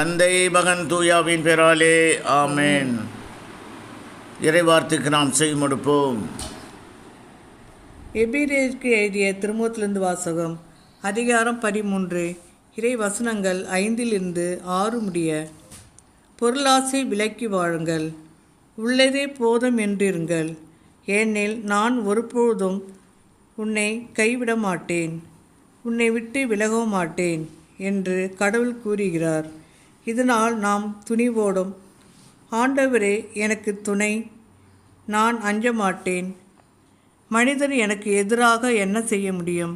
தந்தை மகன் தூயாவின் பெயராலே ஆமேன். இறைவார்த்தைக்கு நாம் செய்மடுப்போம். எபிரேயருக்கு எழுதிய திருமுகத்திலிருந்து வாசகம். அதிகாரம் 13. இறை வசனங்கள் 5-6 முடிய. பொருளாசை விலக்கி வாழுங்கள், உள்ளதே போதும் என்றிருங்கள். ஏனெனில் நான் ஒருபோதும் உன்னை கைவிட மாட்டேன், உன்னை விட்டு விலகவும் மாட்டேன் என்று கடவுள் கூறுகிறார். இதனால் நாம் துணிவோடும், ஆண்டவரே எனக்கு துணை, நான் அஞ்ச மாட்டேன், மனிதர் எனக்கு எதிராக என்ன செய்ய முடியும்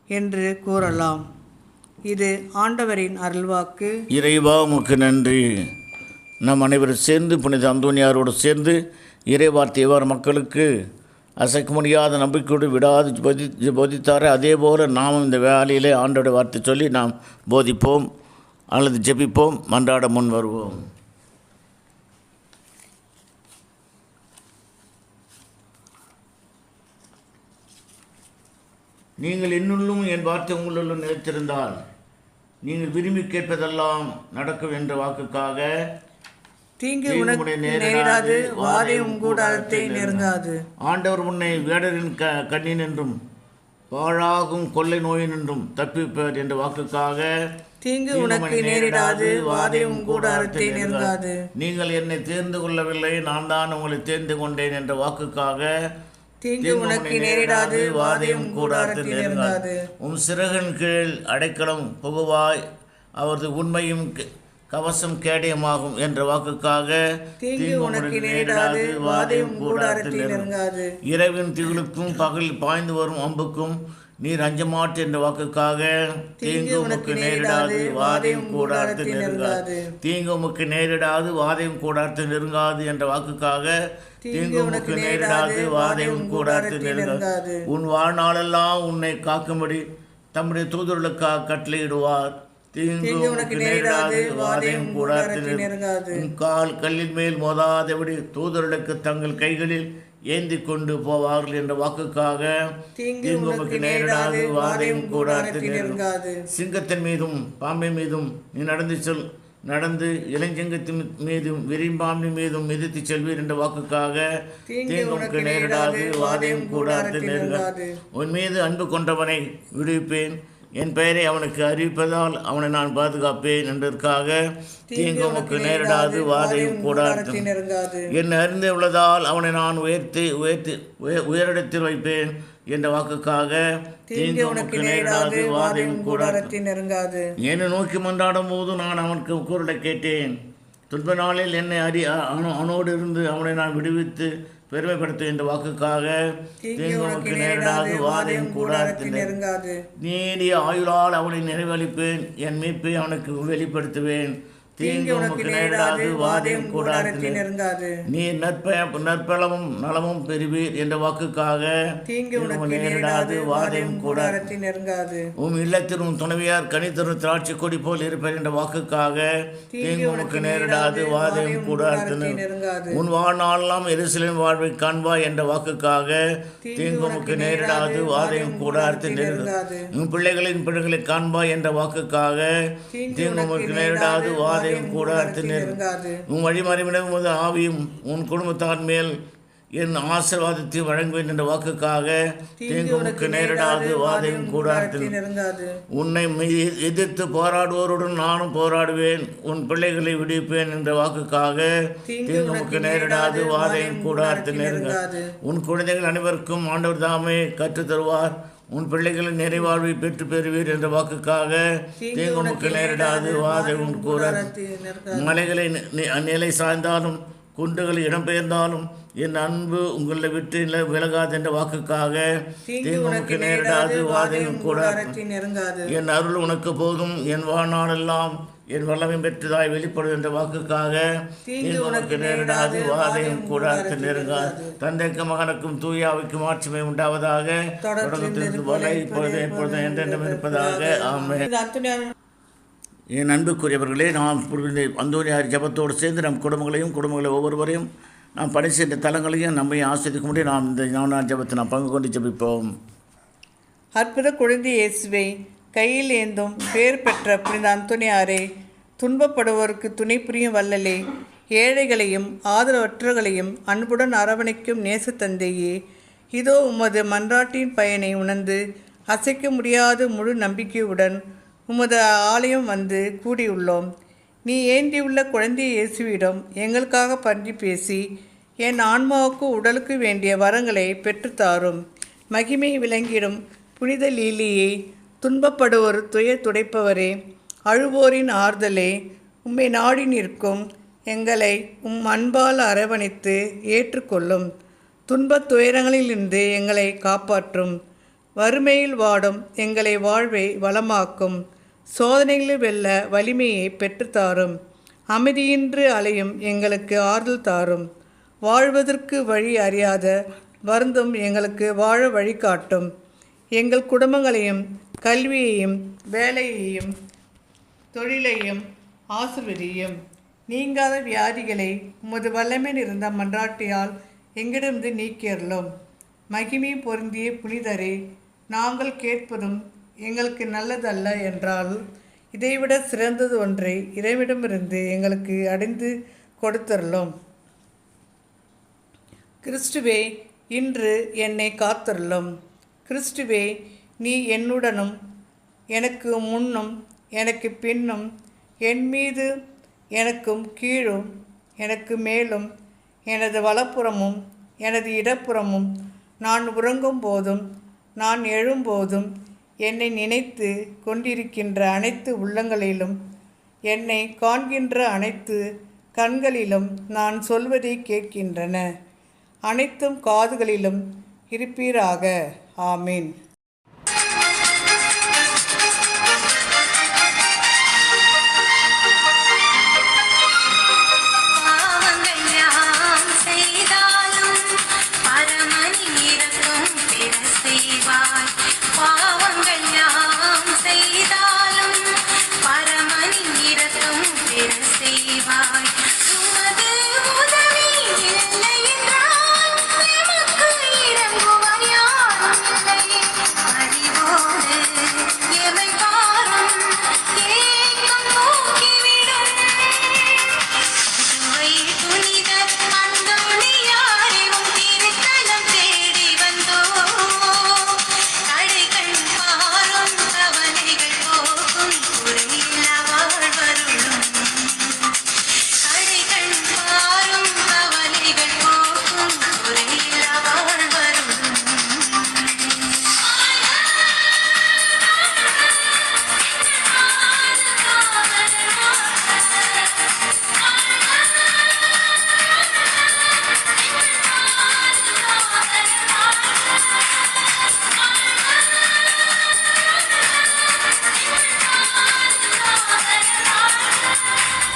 என்று கூறலாம். இது ஆண்டவரின் அருள்வாக்கு. இறைவா உமக்கு நன்றி. நம் அனைவரும் சேர்ந்து புனித அந்தோனியாரோடு சேர்ந்து இறைவார்த்தை மக்களுக்கு அசைக்க முடியாத நம்பிக்கையோடு விடாது போதித்தார். அதே போல் நாம் இந்த வேலையிலே ஆண்டோட வார்த்தை சொல்லி நாம் போதிப்போம் அல்லது ஜெபிப்போம், மன்றாட முன் வருவோம். நீங்கள் என்னுள்ளும் என் வார்த்தை உங்களுள்ளும் நிலைத்திருந்தால் நீங்கள் விரும்பி கேட்பதெல்லாம் நடக்கும் என்ற வாக்குக்காக தீங்கு உனக்கு நேரிடாது, வாதை உன் கூடாரத்தை நெருங்காது. ஆண்டவர் உன்னை வேடரின் கண்ணின் என்றும் பாழாகும் கொள்ளை நோயின் என்றும் தப்பிப்பார் என்ற வாக்குக்காக தீங்கு உனக்கு நேரிடாது, வாதை உன் கூடாரத்தை நெருங்காது. நீங்கள் என்னை தேர்ந்து கொள்ளவில்லை, நான் தான் உங்களை தேர்ந்து கொண்டேன் என்ற வாக்குக்காக தீங்கு உனக்கு நேரிடாது, வாதை உன் கூடாரத்தை நெருங்காது. உம் சிறகின் கீழ் அடைக்கலம் புகுவாய், அவரது உண்மையும் கவசம் கேடயமாகும் என்ற வாக்குக்காக தீங்கு உனக்கு நேரிடாது, வாதை உன் கூடாரத்தை நெருங்காது. இரவின் திகிலுக்கும் பகலில் பாய்ந்து வரும் அம்புக்கும் நீர் அஞ்ச மாட்டு என்ற வாக்குக்காக தீங்கு உமக்கு நேரிடாது, வாதையும் கூடாரத்தை நெருங்காது. தீங்கு உமக்கு நேரிடாது, வாதையும் கூடாரத்தை நெருங்காது என்ற வாக்குக்காக தீங்கு உமக்கு நேரிடாது, வாதையும் கூடாரத்தை நெருங்காது. உன் வாழ்நாளெல்லாம் உன்னை காக்கும்படி தம்முடைய தூதர்களுக்காக கட்டளையிடுவார். தீங்கு உனக்கு நேரிடாது, வாதையும் கூடாரத்தை நெருங்காது. உன் கால் கல்லின் மேல் மோதாதபடி தூதர்களுக்கு தங்கள் கைகளில் ஏந்தி கொண்டு போவார்கள் என்ற வாக்குக்காக தீங்கு உனக்கு நேரிடாது, வாதையும் கூடாரத்தை நெருங்காது. சிங்கத்தின் மீதும் பாம்பின் மீதும் நீ நடந்து இளஞ்சிங்கத்தின் மீதும் விரிம்பாம்பின் மீதும் மிதித்து செல்வீர் என்ற வாக்குக்காக தீங்கு உனக்கு நேரிடாது, வாதையும் கூடாரத்தை நெருங்காது. உன் மீது அன்பு கொண்டவனை விடுவிப்பேன், என் பெயரை அவனுக்கு அறிவிப்பதால் அவனை நான் பாதுகாப்பேன் என்பதற்காக தீங்கு உமக்கு நேரிடாது, வாதையும் கூடாரத்தை நெருங்காது. என்னை அறிந்து உள்ளதால் அவனை நான் உயரிடத்தில் வைப்பேன் என்ற வாக்குக்காக தீங்கு உனக்கு நேரிடாது, வாதையும் கூடாரத்தை நெருங்காது. என்னை நோக்கி மன்றாடும் போது நான் அவனுக்கு குரலை கேட்டேன். துன்ப நாளில் என்னை அவனோடு இருந்து அவனை நான் விடுவித்து பெருமைப்படுத்தும் என்ற வாக்குக்காக தீங்கு உனக்கு நேரிடாது, வாதையும் கூடாரத்தை நெருங்காது. நீடிய ஆயுளால் அவனை நிறைவளிப்பேன், என் மீட்பை அவனுக்கு வெளிப்படுத்துவேன். தீங்கு உனக்கு நேரிடாது, வாதையும் கூடாரத்தை நெருங்காது. நீ நற்பலமும் நலமும் பெறுவீர் என்ற வாக்குக்காக தீங்கு உனக்கு நேரிடாது, வாதையும் கூடாரத்தை நெருங்காது. உம் இல்லத்தில் உன் துணைவியார் கனிதரும் திராட்சை கொடி போல் இருப்பர் என்ற வாக்குக்காக தீங்கு உனக்கு நேரிடாது, வாதையும் கூடாரத்தை நெருங்காது. உன் வாழ்நாளெல்லாம் எருசலேம் வாழ்வை காண்பாய் என்ற வாக்குக்காக தீங்கு உனக்கு நேரிடாது, வாதையும் கூடாரத்தை நெருங்காது. உன் பிள்ளைகளின் பிள்ளைகளை காண்பாய் என்ற வாக்குக்காக தீங்கு உனக்கு நேரிடாது, வாதை கூடாரத்தை நெருங்காது. உன் வழிமறைவிடம் ஆவியும் உன் குடும்பத்தார் மேல் என் ஆசீர்வாதத்தை வழங்குவேன் என்ற வாக்குக்காக தீங்கு உனக்கு நேரிடாது, வாதையும் கூடாரத்தை நெருங்காது. உன்னை எதிர்த்து போராடுவோருடன் நானும் போராடுவேன், உன் பிள்ளைகளை விடுவிப்பேன் என்ற வாக்குக்காக தீங்கு உனக்கு நேரிடாது, வாதையும் கூடாரத்தை நெருங்காது. உன் குழந்தைகள் அனைவருக்கும் ஆண்டவர் தாமே கற்றுத் தருவார், உன் பிள்ளைகளின் நிறைவாழ்வை பெற்று பெறுவீர் என்ற வாக்குக்காக தீங்கு உனக்கு நேரிடாது, வாதை உன் கூடாரத்தை. மலைகளை நிலை சாய்ந்தாலும் குன்றுகள் இடம்பெயர்ந்தாலும் என் அன்பு உங்களை விட்டு விலகாது என்ற வாக்குக்காக தீங்கு உனக்கு நேரிடாது, வாதையும் கூடாரத்தை நெருங்காது. என் அருள் உனக்கு போதும், என் வாழ்நாளெல்லாம் என் வல்லமை பெற்றதாய் வெளிப்படும் என்ற வாக்குக்காக தீங்கு உனக்கு நேரிடாது, வாதையும் கூடாரத்தை நெருங்காது. தந்தைக்கு மகனுக்கும் தூயாவுக்கும் ஆட்சிமை உண்டாவதாக, தொடர்ந்து போல இப்பொழுது எப்பொழுதும் என்றென்றும் இருப்பதாக. ஆமென். என் அன்புக்குரியவர்களே, நாம் அந்தோனியார் ஜபத்தோடு சேர்ந்து நம் குடும்பங்களை ஒவ்வொருவரையும் நாம் பணி செய்த தலங்களையும் நம்மை ஆஸ்வதிக்க முடியும். நாம் இந்த ஞான ஜபத்தை நாம் பங்கு கொண்டு ஜபிப்போம். அற்புத குழந்தை இயேசுவை கையில் ஏந்தும் பேர் பெற்ற புனித அந்தோனியாரே, துன்பப்படுவோருக்கு துணை புரியும் வள்ளலே, ஏழைகளையும் ஆதரவற்றவர்களையும் அன்புடன் அரவணைக்கும் நேசத்தந்தையே, இதோ உமது மன்றாட்டின் பயனை உணர்ந்து அசைக்க முடியாத முழு நம்பிக்கையுடன் உமது ஆலயம் வந்து கூடியுள்ளோம். நீ ஏந்தியுள்ள குழந்தை இயேசுவிடம் எங்களுக்காக பன்றி பேசி என் ஆன்மாவுக்கு உடலுக்கு வேண்டிய வரங்களை பெற்றுத்தாரும். மகிமை விளங்கிடும் புனித லீலியே, துன்பப்படுவோர் துயர் துடைப்பவரே, அழுவோரின் ஆறுதலே, உம்மை நாடி நிற்கும் எங்களை அன்பால் அரவணைத்து ஏற்றுக்கொள்ளும். துன்பத் துயரங்களிலிருந்து எங்களை காப்பாற்றும். வறுமையில் வாடும் எங்களை வாழ்வை வளமாக்கும். சோதனைகளில் வெல்ல வலிமையை பெற்றுத்தாரும். அமைதியின்றி அலையும் எங்களுக்கு ஆறுதல் தாரும். வாழ்வதற்கு வழி அறியாத வருந்தும் எங்களுக்கு வாழ வழிகாட்டும். எங்கள் குடும்பங்களையும் கல்வியையும் வேலையையும் தொழிலையும் ஆசீர்வதியும். நீங்காத வியாதிகளை உமது வல்லமையில் இருந்த மன்றாட்டியால் எங்கிடமிருந்து நீக்கியருளும். மகிமை பொருந்திய புனிதரே, நாங்கள் கேட்பதும் எங்களுக்கு நல்லதல்ல என்றால் இதைவிட சிறந்தது ஒன்றை இறைவிடமிருந்து எங்களுக்கு அடைந்து கொடுத்தருளும். கிறிஸ்துவே, இன்று என்னை காத்தருளும். கிறிஸ்துவே, நீ என்னுடனும் எனக்கு முன்னும் எனக்கு பின்னும் என் மீது எனக்கும் கீழும் எனக்கு மேலும் எனது வலப்புறமும் எனது இடப்புறமும் நான் உறங்கும் போதும் நான் எழும்போதும் என்னை நினைத்து கொண்டிருக்கின்ற அனைத்து உள்ளங்களிலும் என்னை காண்கின்ற அனைத்து கண்களிலும் நான் சொல்வதை கேட்கின்றன. அனைத்தும் காதுகளிலும் இருப்பீராக. ஆமீன்.